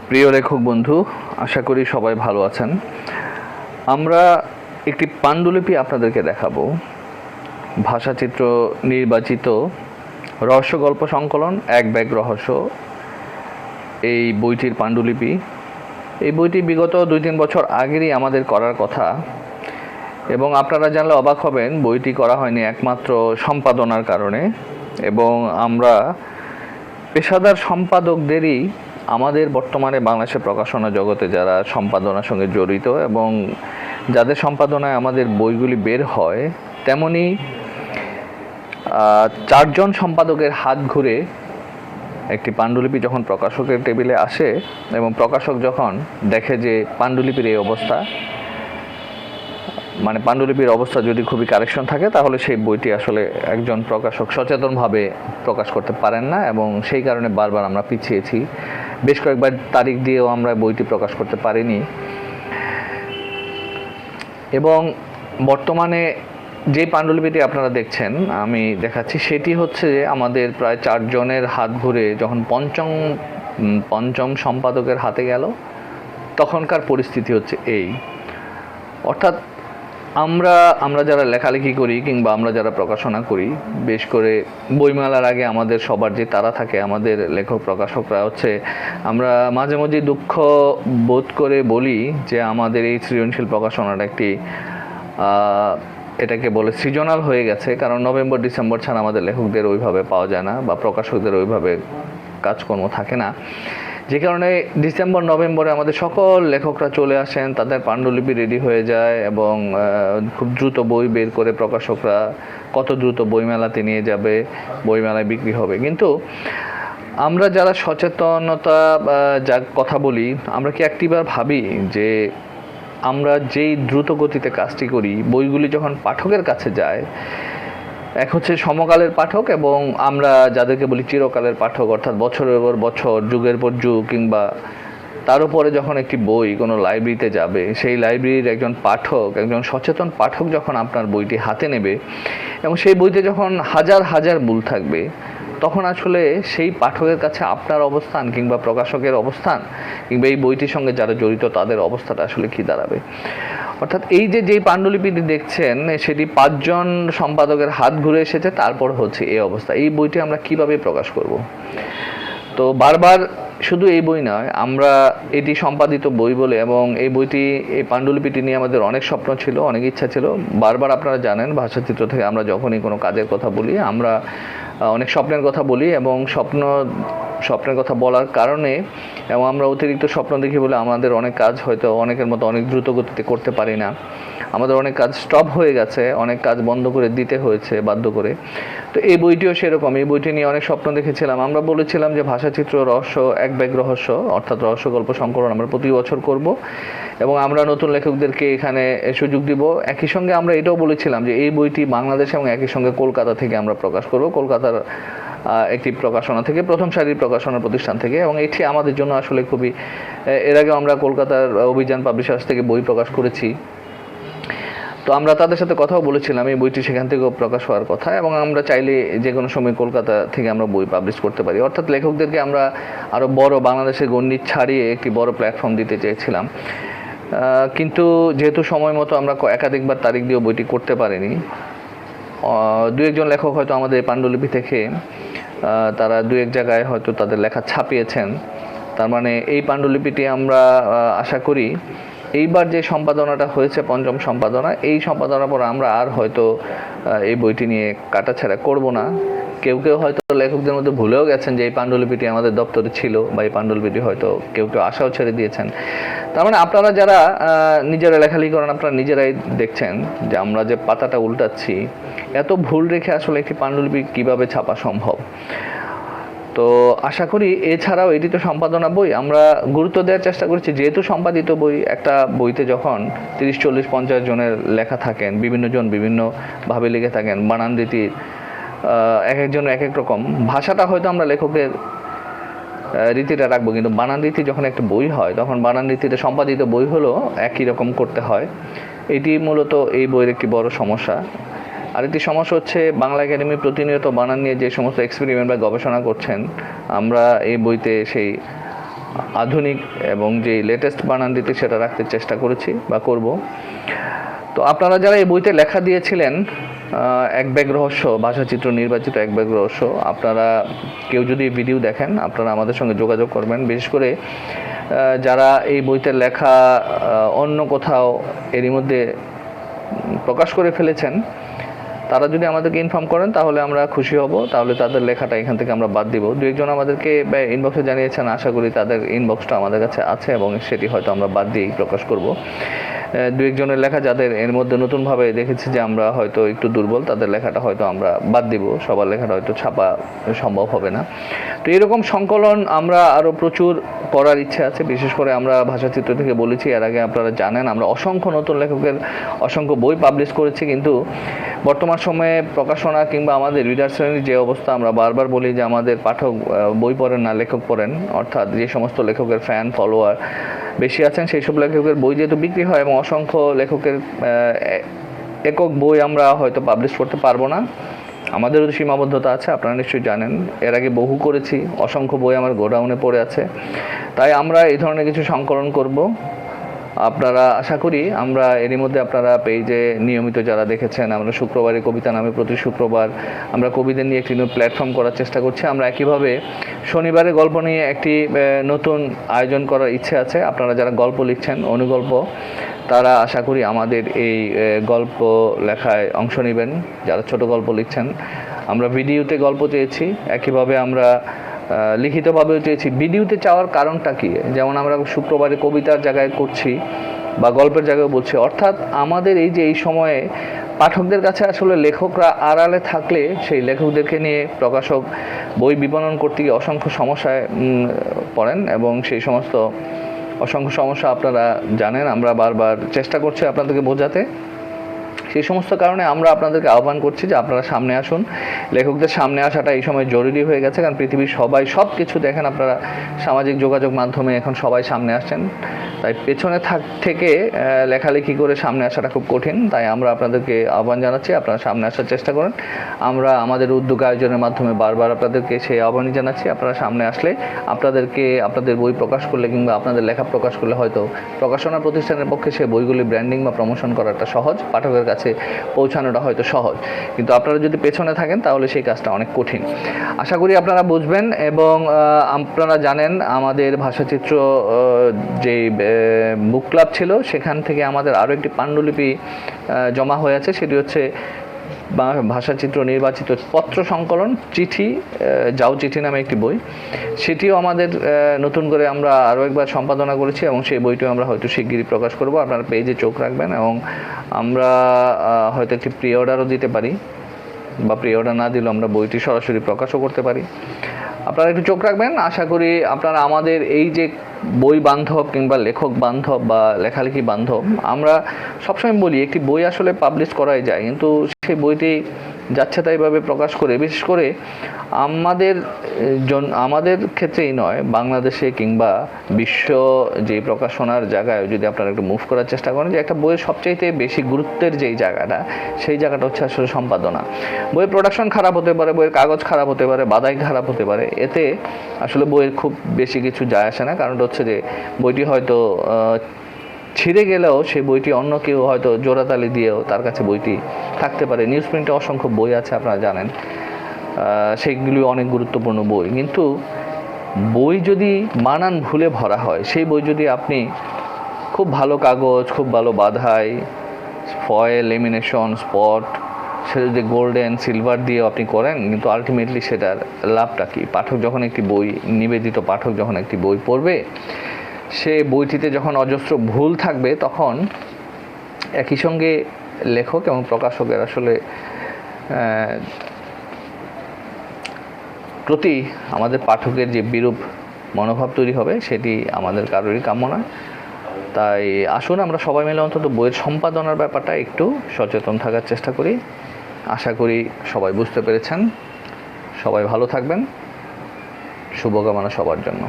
প্রিয় লেখক বন্ধু, আশা করি সবাই ভালো আছেন। আমরা একটি পাণ্ডুলিপি আপনাদেরকে দেখাবো। ভাষাচিত্র নির্বাচিত রহস্য গল্প সংকলন এক ব্যাগ রহস্য, এই বইটির পাণ্ডুলিপি। এই বইটি বিগত 2-3 বছর আগেরই আমাদের করার কথা, এবং আপনারা জানলে অবাক হবেন, বইটি করা হয়নি একমাত্র সম্পাদনার কারণে। এবং আমরা পেশাদার সম্পাদকদেরই আমাদের বর্তমানে বাংলাদেশের প্রকাশনা জগতে যারা সম্পাদনার সঙ্গে জড়িত এবং যাদের সম্পাদনায় আমাদের বইগুলি বের হয়, তেমনি 4 জন সম্পাদকের হাত ঘুরে একটি পাণ্ডুলিপি যখন প্রকাশকের টেবিলে আসে এবং প্রকাশক যখন দেখে যে পাণ্ডুলিপির এই অবস্থা, মানে পাণ্ডুলিপির অবস্থা যদি খুবই কারেকশন থাকে, তাহলে সেই বইটি আসলে একজন প্রকাশক সচেতনভাবে প্রকাশ করতে পারেন না, এবং সেই কারণে বারবার আমরা পিছিয়েছি। বেশ কয়েকবার তারিখ দিয়েও আমরা বইটি প্রকাশ করতে পারিনি। এবং বর্তমানে যে পাণ্ডুলিপিটি আপনারা দেখছেন, আমি দেখাচ্ছি, সেটি হচ্ছে যে আমাদের প্রায় 4 জনের হাত ঘুরে যখন পঞ্চম সম্পাদকের হাতে গেল, তখনকার পরিস্থিতি হচ্ছে এই। অর্থাৎ আমরা যারা লেখালেখি করি কিংবা আমরা যারা প্রকাশনা করি, বেশ করে বইমেলার আগে আমাদের সবার যে তারা থাকে, আমাদের লেখক প্রকাশকরা হচ্ছে, আমরা মাঝে মাঝে দুঃখ বোধ করে বলি যে আমাদের এই সৃজনশীল প্রকাশনাটা একটি এটাকে বলে সৃজনাল হয়ে গেছে, কারণ নভেম্বর ডিসেম্বর ছাড়া আমাদের লেখকদের ওইভাবে পাওয়া যায় না বা প্রকাশকদের ওইভাবে কাজকর্ম থাকে না। যে কারণে ডিসেম্বর নভেম্বরে আমাদের সকল লেখকরা চলে আসেন, তাদের পাণ্ডুলিপি রেডি হয়ে যায় এবং খুব দ্রুত বই বের করে প্রকাশকরা কত দ্রুত বইমেলাতে নিয়ে যাবে, বইমেলায় বিক্রি হবে। কিন্তু আমরা যারা সচেতনতা যা কথা বলি, আমরা কি একটিবার ভাবি যে আমরা যেই দ্রুত গতিতে কাজটি করি, বইগুলি যখন পাঠকের কাছে যায়, এক হচ্ছে সমকালের পাঠক এবং আমরা যাদেরকে বলি চিরকালের পাঠক, অর্থাৎ বছরের পর বছর, যুগের পর যুগ, কিংবা তার উপরে যখন একটি বই কোনো লাইব্রেরিতে যাবে, সেই লাইব্রেরির একজন পাঠক, একজন সচেতন পাঠক যখন আপনার বইটি হাতে নেবে এবং সেই বইতে যখন হাজার হাজার ভুল থাকবে, তখন আসলে সেই পাঠকের কাছে আপনার অবস্থান কিংবা প্রকাশকের অবস্থান কিংবা এই বইটির সঙ্গে যারা জড়িত তাদের অবস্থাটা আসলে কী দাঁড়াবে। অর্থাৎ এই যেই পাণ্ডুলিপিটি দেখছেন, সেটি 5 জন সম্পাদকের হাত ঘুরে এসেছে, তারপর হচ্ছে এই অবস্থা। এই বইটি আমরা কিভাবে প্রকাশ করব? তো বারবার শুধু এই বই নয়, আমরা এটি সম্পাদিত বই বলে, এবং এই বইটি, এই পাণ্ডুলিপিটি নিয়ে আমাদের অনেক স্বপ্ন ছিল, অনেক ইচ্ছা ছিল। বারবার আপনারা জানেন, ভাষাচিত্র থেকে আমরা যখনই কোনো কাজের কথা বলি, আমরা অনেক স্বপ্নের কথা বলি, এবং স্বপ্নের কথা বলার কারণে এবং আমরা অতিরিক্ত স্বপ্ন দেখি বলে আমাদের অনেক কাজ হয়তো অনেকের মতো অনেক দ্রুত গতিতে করতে পারি না। আমাদের অনেক কাজ স্টপ হয়ে গেছে, অনেক কাজ বন্ধ করে দিতে হয়েছে বাধ্য করে। তো এই বইটিও সেরকম। এই বইটি নিয়ে অনেক স্বপ্ন দেখেছিলাম। আমরা বলেছিলাম যে ভাষাচিত্র রহস্য এক ব্যাগ রহস্য, অর্থাৎ রহস্য গল্প সংকলন আমরা প্রতি বছর করব এবং আমরা নতুন লেখকদেরকে এখানে সুযোগ দিব। একই সঙ্গে আমরা এটাও বলেছিলাম যে এই বইটি বাংলাদেশ এবং একই সঙ্গে কলকাতা থেকে আমরা প্রকাশ করব, কলকাতার একটি প্রকাশনা থেকে, প্রথম সারির প্রকাশনা প্রতিষ্ঠান থেকে। এবং এটি আমাদের জন্য আসলে খুবই, এর আগে আমরা কলকাতার অভিযান পাবলিশার্স থেকে বই প্রকাশ করেছি, তো আমরা তাদের সাথে কথাও বলেছিলাম এই বইটি সেখান থেকেও প্রকাশ হওয়ার কথা, এবং আমরা চাইলে যে কোনো সময় কলকাতা থেকে আমরা বই পাবলিশ করতে পারি। অর্থাৎ লেখকদেরকে আমরা আরও বড়, বাংলাদেশের গণ্ডির ছাড়িয়ে একটি বড় প্ল্যাটফর্ম দিতে চেয়েছিলাম। কিন্তু যেহেতু সময় মতো আমরা একাধিকবার তারিখ দিয়েও বইটি করতে পারিনি, 2-1 জন লেখক হয়তো আমাদের পাণ্ডুলিপি থেকে তারা 2-1 জায়গায় হয়তো তাদের লেখা ছাপিয়েছেন। তার মানে এই পাণ্ডুলিপিটি আমরা আশা করি এইবার যে সম্পাদনাটা হয়েছে, 5ম সম্পাদনা, এই সম্পাদনার পর আমরা আর হয়তো এই বইটি নিয়ে কাটাছেঁড়া করব না। কেউ হয়তো লেখকদের মধ্যে ভুলেও গেছেন যে এই পাণ্ডুলিপিটি আমাদের দপ্তরে ছিল, বা এই পাণ্ডুলিপিটি হয়তো কেউ আশাও ছেড়ে দিয়েছেন। তার মানে আপনারা যারা নিজেরা লেখালেখি করেন, আপনারা নিজেরাই দেখছেন যে আমরা যে পাতাটা উল্টাচ্ছি, এত ভুল রেখে আসলে একটি পাণ্ডুলিপি কীভাবে ছাপা সম্ভব। তো আশা করি, এছাড়াও এটি তো সম্পাদনা বই, আমরা গুরুত্ব দেওয়ার চেষ্টা করেছি। যেহেতু সম্পাদিত বই, একটা বইতে যখন 30-40-50 জনের লেখা থাকেন, বিভিন্ন জন বিভিন্নভাবে লিখে থাকেন, বানান রীতির এক একজনের এক এক রকম, ভাষাটা হয়তো আমরা লেখকের রীতিটা রাখবো, কিন্তু বানান রীতি যখন একটা বই হয়, তখন বানান রীতিটা সম্পাদিত বই হলো একই রকম করতে হয়। এটি মূলত এই বইয়ের একটি বড় সমস্যা। আরেকটি সমস্যা হচ্ছে, বাংলা একাডেমি প্রতিনিয়ত বানান নিয়ে যে সমস্ত এক্সপেরিমেন্ট বা গবেষণা করছেন, আমরা এই বইতে সেই আধুনিক এবং যে লেটেস্ট বানান দিতে সেটা রাখতে চেষ্টা করেছি বা করব। তো আপনারা যারা এই বইতে লেখা দিয়েছিলেন এক ব্যাগ রহস্য, ভাষাচিত্র নির্বাচিত এক ব্যাগ রহস্য, আপনারা কেউ যদি ভিডিও দেখেন আপনারা আমাদের সঙ্গে যোগাযোগ করবেন। বিশেষ করে যারা এই বইতে লেখা অন্য কোথাও এরই মধ্যে প্রকাশ করে ফেলেছেন, তারা যদি আমাদেরকে ইনফর্ম করেন তাহলে আমরা খুশি হব, তাহলে তাদের লেখাটা এখান থেকে আমরা বাদ দিব। দু একজন আমাদেরকে ইনবক্সে জানিয়েছেন, আশা করি তাদের ইনবক্সটা আমাদের কাছে আছে এবং সেটি হয়তো আমরা বাদ দিয়েই প্রকাশ করব। দু একজনের লেখা যাদের এর মধ্যে নতুনভাবে দেখেছি যে আমরা হয়তো একটু দুর্বল, তাদের লেখাটা হয়তো আমরা বাদ দিব, সবার লেখাটা হয়তো ছাপা সম্ভব হবে না। তো এরকম সংকলন আমরা আরও প্রচুর করার ইচ্ছে আছে। বিশেষ করে আমরা ভাষাচিত্র থেকে বলেছি, এর আগে আপনারা জানেন আমরা অসংখ্য নতুন লেখকের অসংখ্য বই পাবলিশ করেছি, কিন্তু বর্তমান সময়ে প্রকাশনা কিংবা আমাদের রিডার শ্রেণীর যে অবস্থা, আমরা বারবার বলি যে আমাদের পাঠক বই পড়েন না, লেখক পড়েন। অর্থাৎ যে সমস্ত লেখকের ফ্যান ফলোয়ার বেশি আছেন সেই সব লেখকের বই যেহেতু বিক্রি হয় এবং অসংখ্য লেখকের একক বই আমরা হয়তো পাবলিশ করতে পারবো না, আমাদেরও সীমাবদ্ধতা আছে, আপনারা নিশ্চয়ই জানেন। এর আগে বহু করেছি, অসংখ্য বই আমার গোডাউনে পড়ে আছে। তাই আমরা এই ধরনের কিছু সংকলন করব। আপনারা আশা করি আমরা এরই মধ্যে আপনারা পেজে নিয়মিত যারা দেখেছেন, আমরা শুক্রবারে কবিতা নামে প্রতি শুক্রবার আমরা কবিদের নিয়ে একটি প্ল্যাটফর্ম করার চেষ্টা করছি। আমরা একইভাবে শনিবারে গল্প নিয়ে একটি নতুন আয়োজন করার ইচ্ছে আছে। আপনারা যারা গল্প লিখছেন, অনুগল্প, তারা আশা করি আমাদের এই গল্প লেখায় অংশ নেবেন। যারা ছোট গল্প লিখছেন, আমরা ভিডিওতে গল্প চেয়েছি, একইভাবে আমরা লিখিতভাবেও চেয়েছি। ভিডিওতে চাওয়ার কারণটা কি? যেমন আমরা শুক্রবারে কবিতার জায়গায় করছি বা গল্পের জায়গায় বলছি, অর্থাৎ আমাদের এই যে এই সময়ে পাঠকদের কাছে আসলে লেখকরা আড়ালে থাকলে সেই লেখকদেরকে নিয়ে প্রকাশক বই বিপণন করতে গিয়ে অসংখ্য সমস্যায় পড়েন এবং সেই সমস্ত অসংখ্য সমস্যা আপনারা জানেন। আমরা বারবার চেষ্টা করছি আপনাদেরকে বোঝাতে। সেই সমস্ত কারণে আমরা আপনাদেরকে আহ্বান করছি যে আপনারা সামনে আসুন। লেখকদের সামনে আসাটা এই সময় জরুরি হয়ে গেছে, কারণ পৃথিবীর সবাই সব কিছু দেখেন, আপনারা সামাজিক যোগাযোগ মাধ্যমে এখন সবাই সামনে আসছেন। তাই পেছনে থেকে লেখালেখি করে সামনে আসাটা খুব কঠিন। তাই আমরা আপনাদেরকে আহ্বান জানাচ্ছি, আপনারা সামনে আসার চেষ্টা করেন। আমরা আমাদের উদ্যোগ আয়োজনের মাধ্যমে বারবার আপনাদেরকে সেই আহ্বানই জানাচ্ছি। আপনারা সামনে আসলে আপনাদেরকে আপনাদের বই প্রকাশ করলে কিংবা আপনাদের লেখা প্রকাশ করলে হয়তো প্রকাশনা প্রতিষ্ঠানের পক্ষে সেই বইগুলি ব্র্যান্ডিং বা প্রমোশন করাটা সহজ, পাঠকের কাছে পৌঁছানোটা হয়তো সহজ, কিন্তু আপনারা যদি পেছনে থাকেন তাহলে সেই কাজটা অনেক কঠিন। আশা করি আপনারা বুঝবেন। এবং আপনারা জানেন আমাদের ভাষাচিত্র যে বুক ক্লাব ছিল, সেখান থেকে আমাদের আরও একটি পাণ্ডুলিপি জমা হয়ে আছে। সেটি হচ্ছে ভাষাচিত্র নির্বাচিত পত্র সংকলন চিঠি, যাও চিঠি নামে একটি বই। সেটিও আমাদের নতুন করে আমরা আরও একবার সম্পাদনা করেছি এবং সেই বইটিও আমরা হয়তো শিগগিরই প্রকাশ করব। আপনারা পেজে চোখ রাখবেন এবং আমরা হয়তো একটি প্রি অর্ডারও দিতে পারি, বা প্রি অর্ডার না দিলেও আমরা বইটি সরাসরি প্রকাশও করতে পারি। আপনারা একটু চোখ রাখবেন। আশা করি আপনারা আমাদের এই যে বই বান্ধব কিংবা লেখক বান্ধব বা লেখালেখি বান্ধব, আমরা সবসময় বলি একটি বই আসলে পাবলিশ করাই যায়, কিন্তু সেই বইটি যাচ্ছে তাইভাবে প্রকাশ করে, বিশেষ করে আমাদের ক্ষেত্রেই নয়, বাংলাদেশে কিংবা বিশ্ব যে প্রকাশনার জায়গায় যদি আপনারা একটু মুভ করার চেষ্টা করেন, যে একটা বইয়ের সবচাইতে বেশি গুরুত্বের যেই জায়গাটা, সেই জায়গাটা হচ্ছে আসলে সম্পাদনা। বইয়ের প্রোডাকশন খারাপ হতে পারে, বইয়ের কাগজ খারাপ হতে পারে, বাদাই খারাপ হতে পারে, এতে আসলে বইয়ের খুব বেশি কিছু যায় আসে না। কারণটা হচ্ছে যে বইটি হয়তো ছিঁড়ে গেলেও সেই বইটি অন্য কেউ হয়তো জোড়াতালি দিয়েও তার কাছে বইটি থাকতে পারে। নিউজ প্রিন্টে অসংখ্য বই আছে, আপনারা জানেন, সেইগুলি অনেক গুরুত্বপূর্ণ বই। কিন্তু বই যদি বানান ভুলে ভরা হয়, সেই বই যদি আপনি খুব ভালো কাগজ, খুব ভালো বাঁধাই, ফয়েল, লেমিনেশন, স্পট, সেটা যদি গোল্ডেন সিলভার দিয়ে আপনি করেন, কিন্তু আলটিমেটলি সেটার লাভটা কি? পাঠক যখন একটি বই, নিবেদিত পাঠক যখন একটি বই পড়বে, সে বইটিতে যখন অজস্র ভুল থাকবে, তখন একই সঙ্গে লেখক এবং প্রকাশকের আসলে প্রতি আমাদের পাঠকের যে বিরূপ মনোভাব তৈরি হবে, সেটি আমাদের কারোরই কাম্য নয়। তাই আসুন আমরা সবাই মিলে অন্তত বইয়ের সম্পাদনার ব্যাপারটা একটু সচেতন থাকার চেষ্টা করি। আশা করি সবাই বুঝতে পেরেছেন। সবাই ভালো থাকবেন। শুভকামনা সবার জন্য।